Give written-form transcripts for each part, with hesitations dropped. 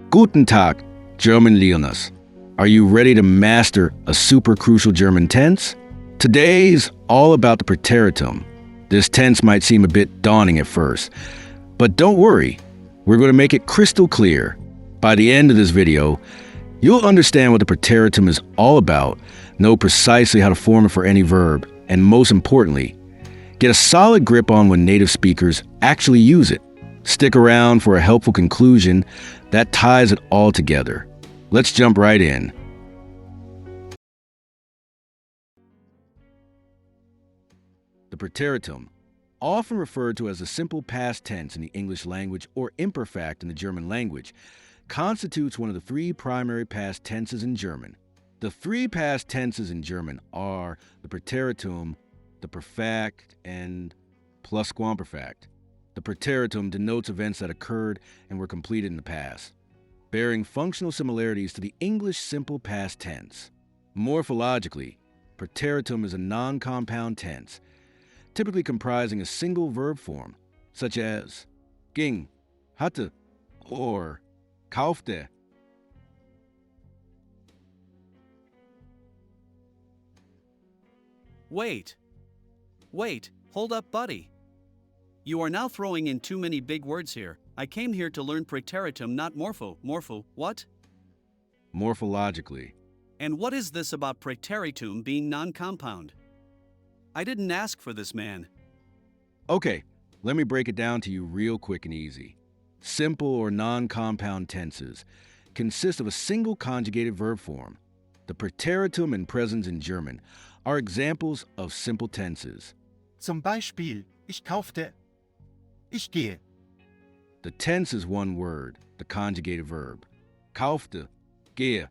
Guten Tag, German Learners. Are you ready to master a super crucial German tense? Today's all about the Präteritum. This tense might seem a bit daunting at first, but don't worry, we're going to make it crystal clear. By the end of this video, you'll understand what the Präteritum is all about, know precisely how to form it for any verb, and most importantly, get a solid grip on when native speakers actually use it. Stick around for a helpful conclusion that ties it all together. Let's jump right in. The Präteritum, often referred to as the simple past tense in the English language or imperfect in the German language, constitutes one of the three primary past tenses in German. The three past tenses in German are the Präteritum, the perfect, and Plusquamperfect. The Präteritum denotes events that occurred and were completed in the past, bearing functional similarities to the English simple past tense. Morphologically, Präteritum is a non-compound tense, typically comprising a single verb form, such as ging, hatte, or kaufte. Wait, hold up, buddy. You are now throwing in too many big words here. I came here to learn Präteritum, not morpho, what? Morphologically. And what is this about Präteritum being non-compound? I didn't ask for this, man. Okay, let me break it down to you real quick and easy. Simple or non-compound tenses consist of a single conjugated verb form. The Präteritum and presens in German are examples of simple tenses. Zum Beispiel, ich kaufte, ich gehe. The tense is one word, the conjugated verb. Kaufte, gehe.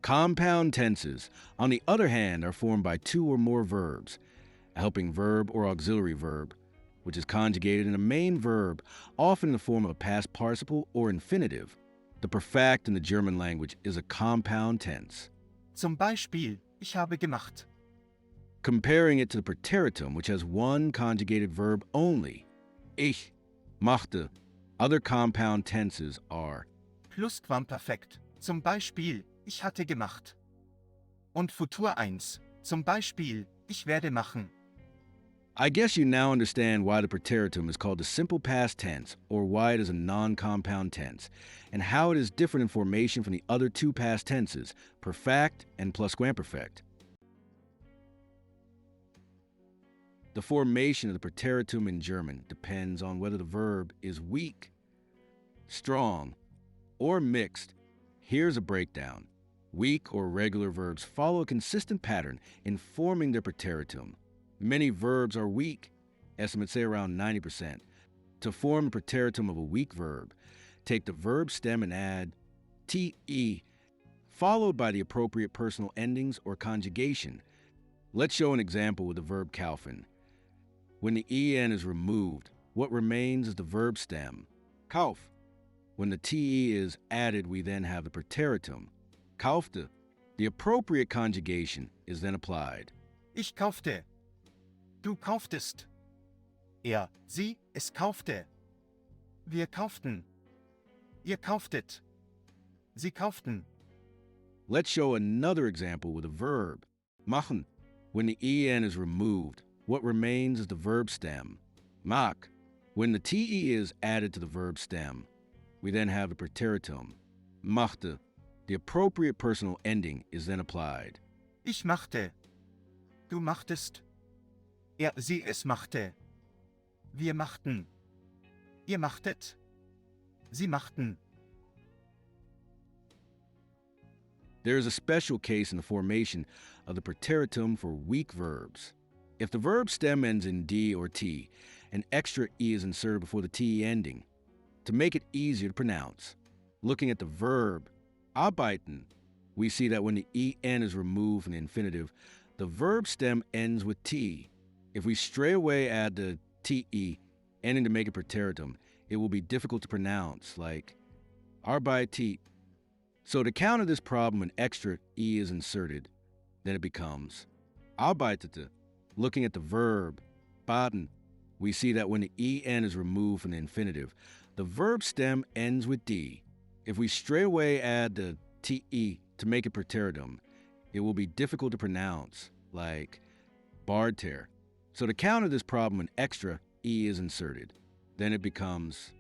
Compound tenses, on the other hand, are formed by two or more verbs, a helping verb or auxiliary verb, which is conjugated in a main verb, often in the form of a past participle or infinitive. The perfect in the German language is a compound tense. Zum Beispiel, ich habe gemacht. Comparing it to the Präteritum, which has one conjugated verb only, ich, machte. Other compound tenses are Plusquamperfekt. Zum Beispiel, ich hatte gemacht. Und Futur 1. Zum Beispiel, ich werde machen. I guess you now understand why the Präteritum is called the simple past tense, or why it is a non-compound tense, and how it is different in formation from the other two past tenses, perfect and plusquamperfect. The formation of the Präteritum in German depends on whether the verb is weak, strong, or mixed. Here's a breakdown. Weak or regular verbs follow a consistent pattern in forming their Präteritum. Many verbs are weak, estimates say around 90%. To form the Präteritum of a weak verb, take the verb stem and add te, followed by the appropriate personal endings or conjugation. Let's show an example with the verb kaufen. When the en is removed, what remains is the verb stem, kauf. When the te is added, we then have the Präteritum, kaufte. The appropriate conjugation is then applied. Ich kaufte. Du kauftest. Er, sie, es kaufte. Wir kauften. Ihr kauftet. Sie kauften. Let's show another example with a verb, machen. When the en is removed, what remains is the verb stem, mach. When the te is added to the verb stem, we then have the Präteritum, machte. The appropriate personal ending is then applied. Ich machte. Du machtest. Er, sie, es machte. Wir machten. Ihr machtet. Sie machten. There is a special case in the formation of the Präteritum for weak verbs. If the verb stem ends in d or t, an extra e is inserted before the te ending to make it easier to pronounce. Looking at the verb arbeiten, we see that when the en is removed from the infinitive, the verb stem ends with t. If we stray away add the te, ending to make a Präteritum, it will be difficult to pronounce, like arbeitet. So to counter this problem, an extra e is inserted. Then it becomes arbeitete. Looking at the verb baden, we see that when the en is removed from the infinitive, The verb stem ends with D. If we straightaway add the TE to make it Präteritum, it will be difficult to pronounce, like bardter. So to counter this problem, an extra E is inserted. Then it becomes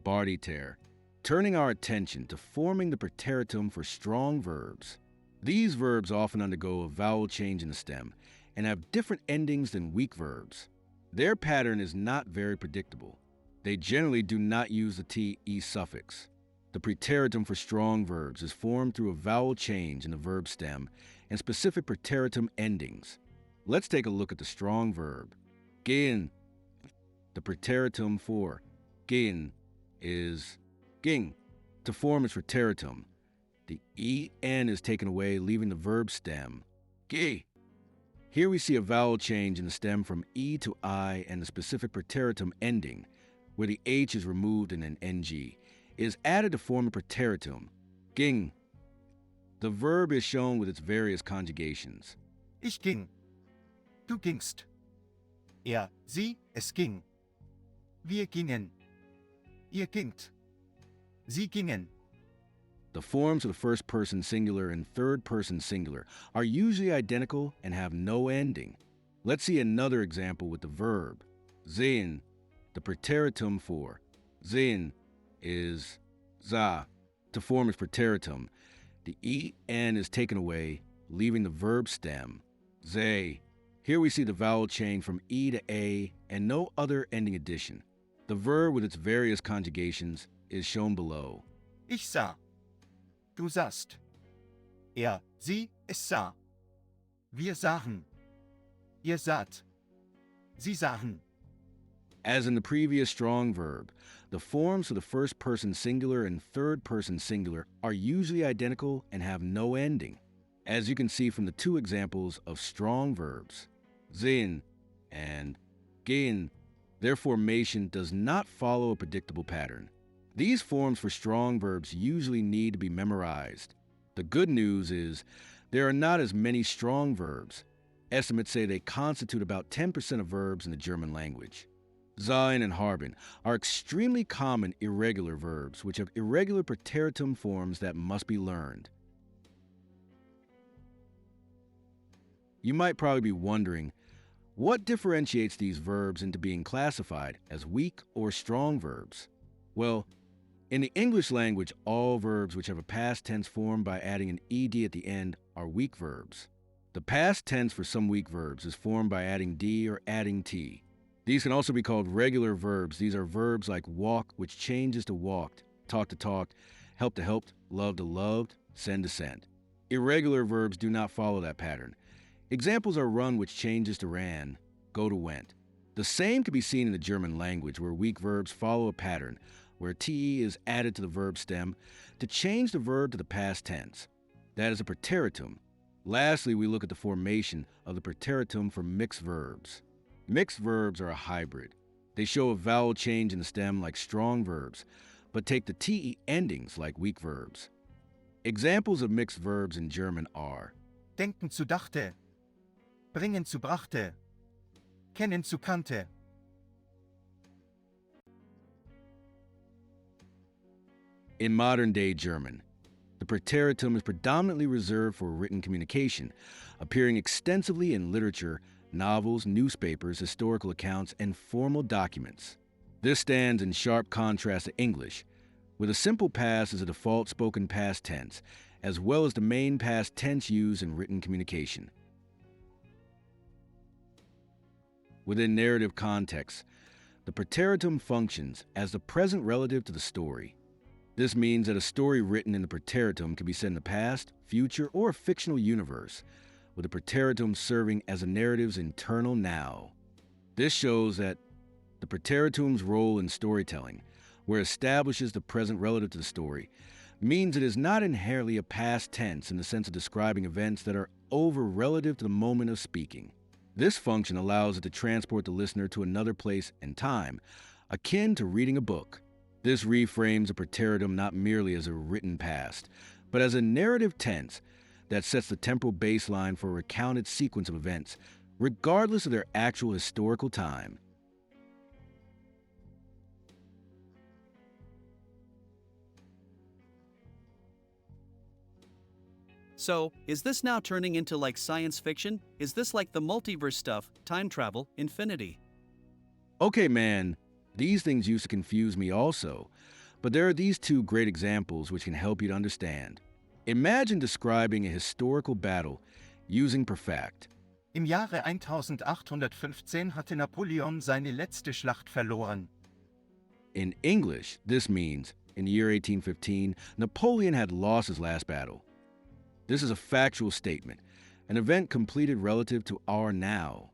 barditer, turning our attention to forming the Präteritum for strong verbs. These verbs often undergo a vowel change in the stem and have different endings than weak verbs. Their pattern is not very predictable. They generally do not use the TE suffix. The Präteritum for strong verbs is formed through a vowel change in the verb stem and specific Präteritum endings. Let's take a look at the strong verb, gehen. The Präteritum for gehen is ging. To form its Präteritum, the EN is taken away, leaving the verb stem, geh. Here we see a vowel change in the stem from E to I and the specific Präteritum ending, where the H is removed and an NG, is added to form the Präteritum, ging. The verb is shown with its various conjugations. Ich ging. Du gingst. Er, sie, es ging. Wir gingen. Ihr gingt. Sie gingen. The forms of the first person singular and third person singular are usually identical and have no ending. Let's see another example with the verb, sehen. The Präteritum for sehen is sah. To form its Präteritum, the EN is taken away, leaving the verb stem, seh. Here we see the vowel change from E to A and no other ending addition. The verb with its various conjugations is shown below. Ich sah. Du sahst. Er, sie, es sah. Wir sahen. Ihr saht. Sie sahen. As in the previous strong verb, the forms of the first person singular and third person singular are usually identical and have no ending, as you can see from the two examples of strong verbs, sehen and gehen. Their formation does not follow a predictable pattern. These forms for strong verbs usually need to be memorized. The good news is there are not as many strong verbs. Estimates say they constitute about 10% of verbs in the German language. Sein and haben are extremely common irregular verbs which have irregular Präteritum forms that must be learned. You might probably be wondering, what differentiates these verbs into being classified as weak or strong verbs? Well, in the English language, all verbs which have a past tense formed by adding an ed at the end are weak verbs. The past tense for some weak verbs is formed by adding d or adding t. These can also be called regular verbs. These are verbs like walk, which changes to walked, talk to talked, help to helped, love to loved, send to sent. Irregular verbs do not follow that pattern. Examples are run, which changes to ran, go to went. The same can be seen in the German language, where weak verbs follow a pattern, where te is added to the verb stem to change the verb to the past tense. That is a Präteritum. Lastly, we look at the formation of the Präteritum for mixed verbs. Mixed verbs are a hybrid. They show a vowel change in the stem like strong verbs, but take the te endings like weak verbs. Examples of mixed verbs in German are Denken zu dachte. Bringen zu brachte. Kennen zu kannte. In modern-day German, the Präteritum is predominantly reserved for written communication, appearing extensively in literature, novels, newspapers, historical accounts, and formal documents. This stands in sharp contrast to English, with a simple past as a default spoken past tense, as well as the main past tense used in written communication. Within narrative contexts, the Präteritum functions as the present relative to the story. This means that a story written in the Präteritum can be set in the past, future, or a fictional universe, with the Präteritum serving as a narrative's internal now. This shows that the Präteritum's role in storytelling, where it establishes the present relative to the story, means it is not inherently a past tense in the sense of describing events that are over relative to the moment of speaking. This function allows it to transport the listener to another place and time, akin to reading a book. This reframes a Präteritum not merely as a written past, but as a narrative tense that sets the temporal baseline for a recounted sequence of events, regardless of their actual historical time. So, is this now turning into like science fiction? Is this like the multiverse stuff, time travel, infinity? Okay, man, these things used to confuse me also, but there are these two great examples which can help you to understand. Imagine describing a historical battle using perfect. Im Jahre 1815 hatte Napoleon seine letzte Schlacht verloren. In English, this means, in the year 1815, Napoleon had lost his last battle. This is a factual statement, an event completed relative to our now.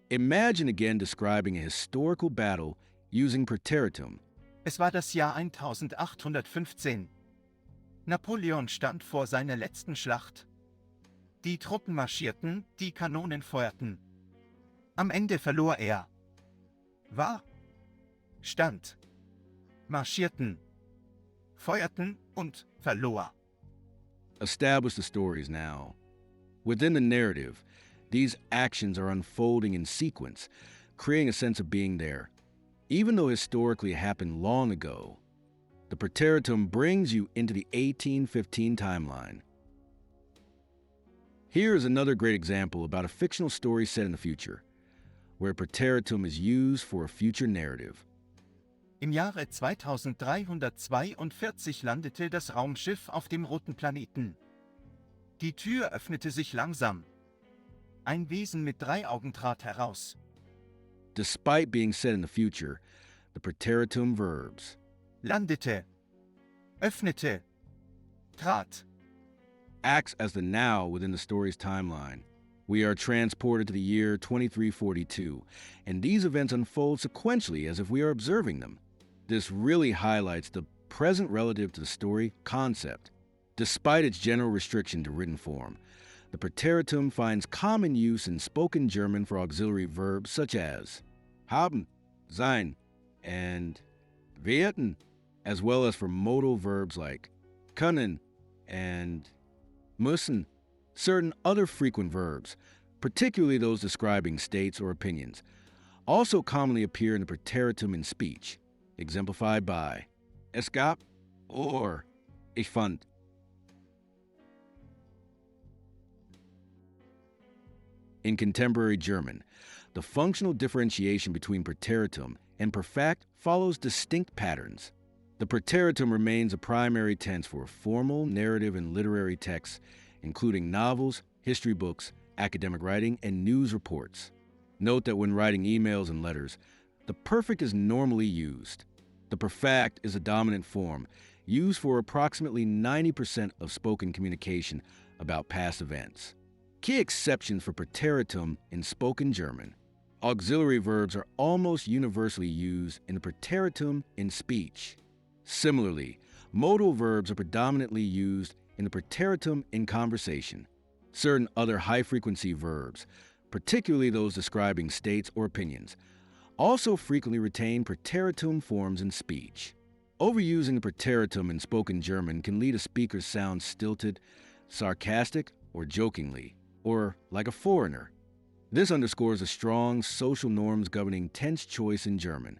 Imagine again describing a historical battle using Präteritum. Es war das Jahr 1815. Napoleon stand vor seiner letzten Schlacht. Die Truppen marschierten, die Kanonen feuerten. Am Ende verlor er. War, stand, marschierten, feuerten und verlor. Establish the stories now. Within the narrative, these actions are unfolding in sequence, creating a sense of being there. Even though historically it happened long ago, the Präteritum brings you into the 1815 timeline. Here is another great example about a fictional story set in the future, where Präteritum is used for a future narrative. Im Jahre 2342 landete das Raumschiff auf dem roten Planeten. Die Tür öffnete sich langsam. Ein Wesen mit 3 Augen trat heraus. Despite being set in the future, the Präteritum verbs Landete, öffnete, trat. acts as the now within the story's timeline. We are transported to the year 2342, and these events unfold sequentially as if we are observing them. This really highlights the present relative to the story concept. Despite its general restriction to written form, the Präteritum finds common use in spoken German for auxiliary verbs such as haben, sein, and werden, as well as for modal verbs like können and müssen. Certain other frequent verbs, particularly those describing states or opinions, also commonly appear in the Präteritum in speech, exemplified by es gab or ich fand. In contemporary German, the functional differentiation between Präteritum and Perfekt follows distinct patterns. The Präteritum remains a primary tense for formal, narrative, and literary texts, including novels, history books, academic writing, and news reports. Note that when writing emails and letters, the perfect is normally used. The perfect is a dominant form, used for approximately 90% of spoken communication about past events. Key exceptions for Präteritum in spoken German. Auxiliary verbs are almost universally used in the Präteritum in speech. Similarly, modal verbs are predominantly used in the Präteritum in conversation. Certain other high-frequency verbs, particularly those describing states or opinions, also frequently retain Präteritum forms in speech. Overusing the Präteritum in spoken German can lead a speaker to sound stilted, sarcastic, or jokingly, or like a foreigner. This underscores the strong social norms governing tense choice in German.